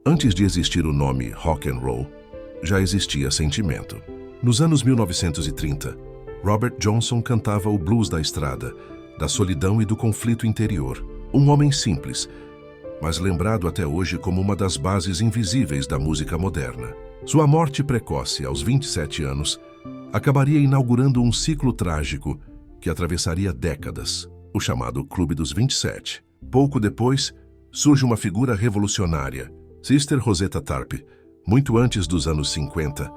Antes de existir o nome rock and roll, já existia sentimento. Nos anos 1930, Robert Johnson cantava o blues da estrada, da solidão e do conflito interior. Um homem simples, mas lembrado até hoje como uma das bases invisíveis da música moderna. Sua morte precoce, aos 27 anos, acabaria inaugurando um ciclo trágico que atravessaria décadas, o chamado Clube dos 27. Pouco depois, surge uma figura revolucionária. Sister Rosetta Tharpe, muito antes dos anos 50,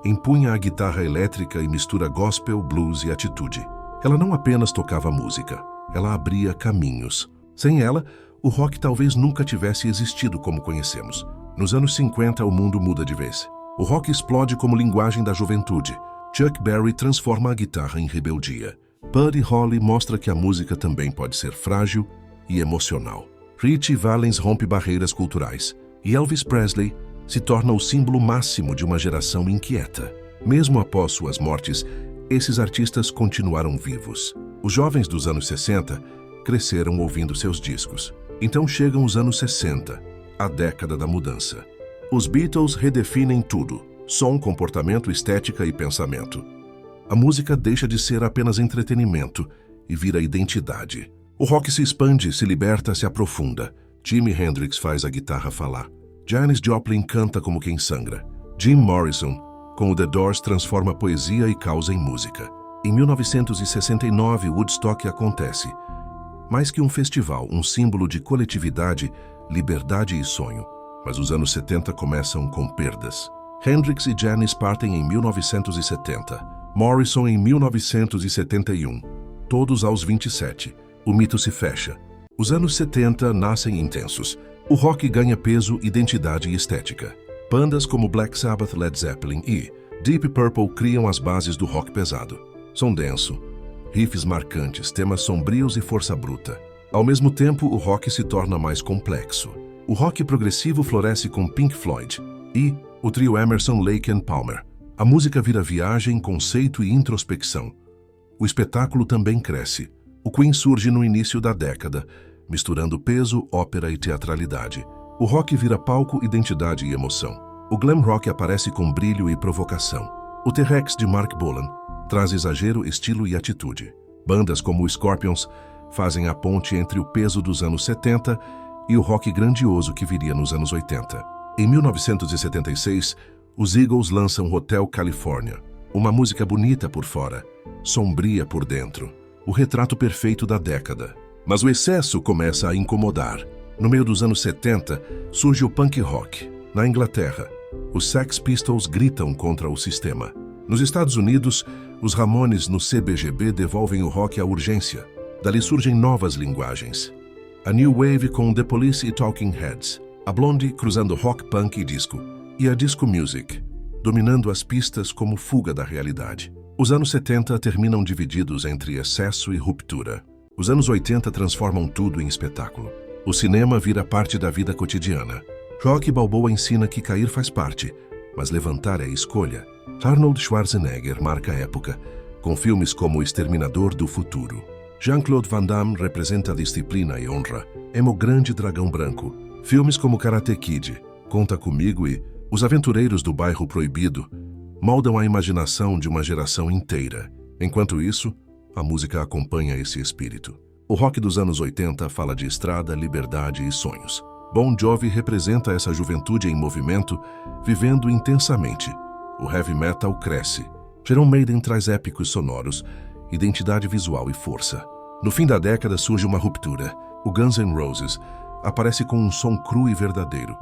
empunha a guitarra elétrica e mistura gospel, blues e atitude. Ela não apenas tocava música, ela abria caminhos. Sem ela, o rock talvez nunca tivesse existido como conhecemos. Nos anos 50, o mundo muda de vez. O rock explode como linguagem da juventude. Chuck Berry transforma a guitarra em rebeldia. Buddy Holly mostra que a música também pode ser frágil e emocional. Ritchie Valens rompe barreiras culturais. E Elvis Presley se torna o símbolo máximo de uma geração inquieta. Mesmo após suas mortes, esses artistas continuaram vivos. Os jovens dos anos 60 cresceram ouvindo seus discos. Então chegam os anos 60, a década da mudança. Os Beatles redefinem tudo: som, comportamento, estética e pensamento. A música deixa de ser apenas entretenimento e vira identidade. O rock se expande, se liberta, se aprofunda. Jimi Hendrix faz a guitarra falar. Janis Joplin canta como quem sangra. Jim Morrison, com o The Doors, transforma poesia e causa em música. Em 1969, Woodstock acontece. Mais que um festival, um símbolo de coletividade, liberdade e sonho. Mas os anos 70 começam com perdas. Hendrix e Janis partem em 1970. Morrison em 1971. Todos aos 27. O mito se fecha. Os anos 70 nascem intensos. O rock ganha peso, identidade e estética. Bandas como Black Sabbath, Led Zeppelin e Deep Purple criam as bases do rock pesado. Som denso, riffs marcantes, temas sombrios e força bruta. Ao mesmo tempo, o rock se torna mais complexo. O rock progressivo floresce com Pink Floyd e o trio Emerson, Lake and Palmer. A música vira viagem, conceito e introspecção. O espetáculo também cresce. O Queen surge no início da década, misturando peso, ópera e teatralidade. O rock vira palco, identidade e emoção. O glam rock aparece com brilho e provocação. O T-Rex de Mark Bolan traz exagero, estilo e atitude. Bandas como o Scorpions fazem a ponte entre o peso dos anos 70 e o rock grandioso que viria nos anos 80. Em 1976, os Eagles lançam Hotel California, uma música bonita por fora, sombria por dentro. O retrato perfeito da década. Mas o excesso começa a incomodar. No meio dos anos 70, surge o punk rock. Na Inglaterra, os Sex Pistols gritam contra o sistema. Nos Estados Unidos, os Ramones no CBGB devolvem o rock à urgência. Dali surgem novas linguagens. A New Wave com The Police e Talking Heads. A Blondie cruzando rock, punk e disco. E a Disco Music, dominando as pistas como fuga da realidade. Os anos 70 terminam divididos entre excesso e ruptura. Os anos 80 transformam tudo em espetáculo. O cinema vira parte da vida cotidiana. Rocky Balboa ensina que cair faz parte, mas levantar é escolha. Arnold Schwarzenegger marca a época, com filmes como O Exterminador do Futuro. Jean-Claude Van Damme representa a disciplina e honra. Emo Grande Dragão Branco. Filmes como Karate Kid, Conta Comigo e Os Aventureiros do Bairro Proibido moldam a imaginação de uma geração inteira. Enquanto isso, a música acompanha esse espírito. O rock dos anos 80 fala de estrada, liberdade e sonhos. Bon Jovi representa essa juventude em movimento, vivendo intensamente. O heavy metal cresce. Iron Maiden traz épicos sonoros, identidade visual e força. No fim da década surge uma ruptura. O Guns N' Roses aparece com um som cru e verdadeiro,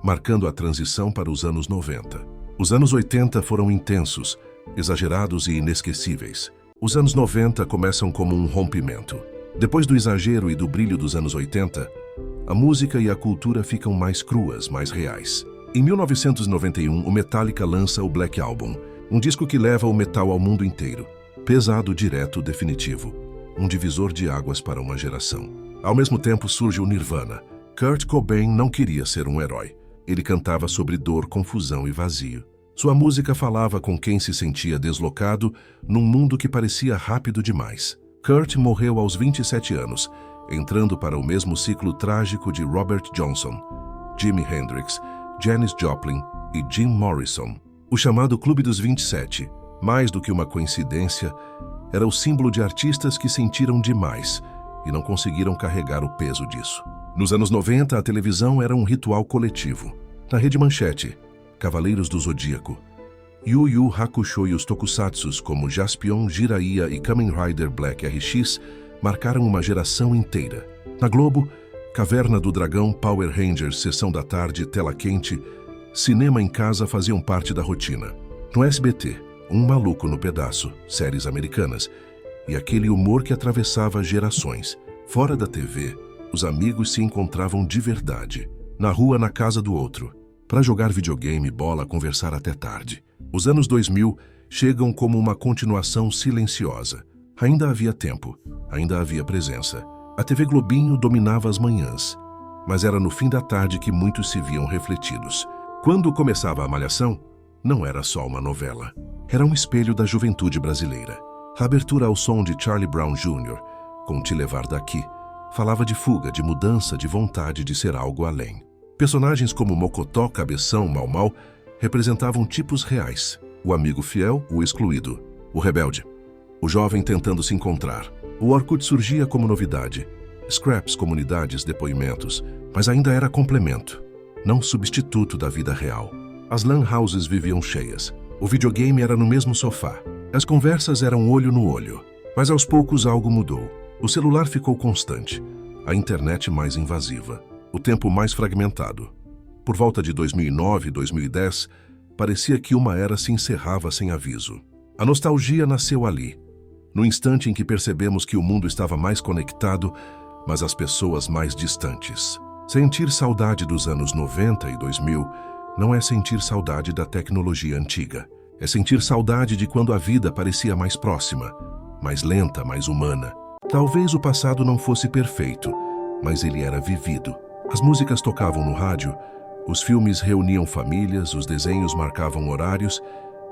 marcando a transição para os anos 90. Os anos 80 foram intensos, exagerados e inesquecíveis. Os anos 90 começam como um rompimento. Depois do exagero e do brilho dos anos 80, a música e a cultura ficam mais cruas, mais reais. Em 1991, o Metallica lança o Black Album, um disco que leva o metal ao mundo inteiro. Pesado, direto, definitivo. Um divisor de águas para uma geração. Ao mesmo tempo surge o Nirvana. Kurt Cobain não queria ser um herói. Ele cantava sobre dor, confusão e vazio. Sua música falava com quem se sentia deslocado num mundo que parecia rápido demais. Kurt morreu aos 27 anos, entrando para o mesmo ciclo trágico de Robert Johnson. Jimi Hendrix, Janis Joplin e Jim Morrison. O chamado Clube dos 27, mais do que uma coincidência, era o símbolo de artistas que sentiram demais e não conseguiram carregar o peso disso. Nos anos 90, a televisão era um ritual coletivo. Na Rede Manchete, Cavaleiros do Zodíaco, Yu Yu Hakusho e os tokusatsus como Jaspion, Jiraiya e Kamen Rider Black RX marcaram uma geração inteira. Na Globo, Caverna do Dragão, Power Rangers, Sessão da Tarde, Tela Quente, cinema em casa faziam parte da rotina. No SBT, Um Maluco no Pedaço, séries americanas, e aquele humor que atravessava gerações. Fora da TV, os amigos se encontravam de verdade, na rua, na casa do outro, para jogar videogame, bola, conversar até tarde. Os anos 2000 chegam como uma continuação silenciosa. Ainda havia tempo, ainda havia presença. A TV Globinho dominava as manhãs, mas era no fim da tarde que muitos se viam refletidos. Quando começava a Malhação, não era só uma novela. Era um espelho da juventude brasileira. A abertura ao som de Charlie Brown Jr., com Te Levar Daqui, falava de fuga, de mudança, de vontade de ser algo além. Personagens como Mocotó, Cabeção, Mau Mau representavam tipos reais. O amigo fiel, o excluído, o rebelde, o jovem tentando se encontrar. O Orkut surgia como novidade. Scraps, comunidades, depoimentos, mas ainda era complemento, não substituto da vida real. As lan houses viviam cheias. O videogame era no mesmo sofá. As conversas eram olho no olho. Mas aos poucos algo mudou. O celular ficou constante, a internet mais invasiva, o tempo mais fragmentado. Por volta de 2009 e 2010, parecia que uma era se encerrava sem aviso. A nostalgia nasceu ali, no instante em que percebemos que o mundo estava mais conectado, mas as pessoas mais distantes. Sentir saudade dos anos 90 e 2000 não é sentir saudade da tecnologia antiga. É sentir saudade de quando a vida parecia mais próxima, mais lenta, mais humana. Talvez o passado não fosse perfeito, mas ele era vivido. As músicas tocavam no rádio, os filmes reuniam famílias, os desenhos marcavam horários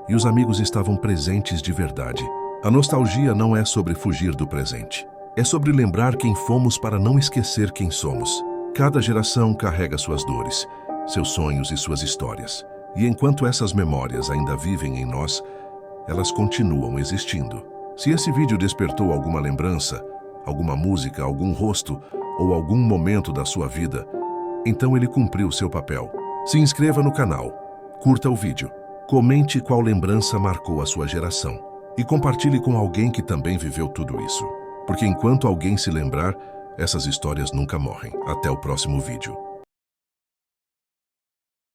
e os amigos estavam presentes de verdade. A nostalgia não é sobre fugir do presente. É sobre lembrar quem fomos para não esquecer quem somos. Cada geração carrega suas dores, seus sonhos e suas histórias. E enquanto essas memórias ainda vivem em nós, elas continuam existindo. Se esse vídeo despertou alguma lembrança, alguma música, algum rosto ou algum momento da sua vida, então ele cumpriu seu papel. Se inscreva no canal, curta o vídeo, comente qual lembrança marcou a sua geração e compartilhe com alguém que também viveu tudo isso. Porque enquanto alguém se lembrar, essas histórias nunca morrem. Até o próximo vídeo.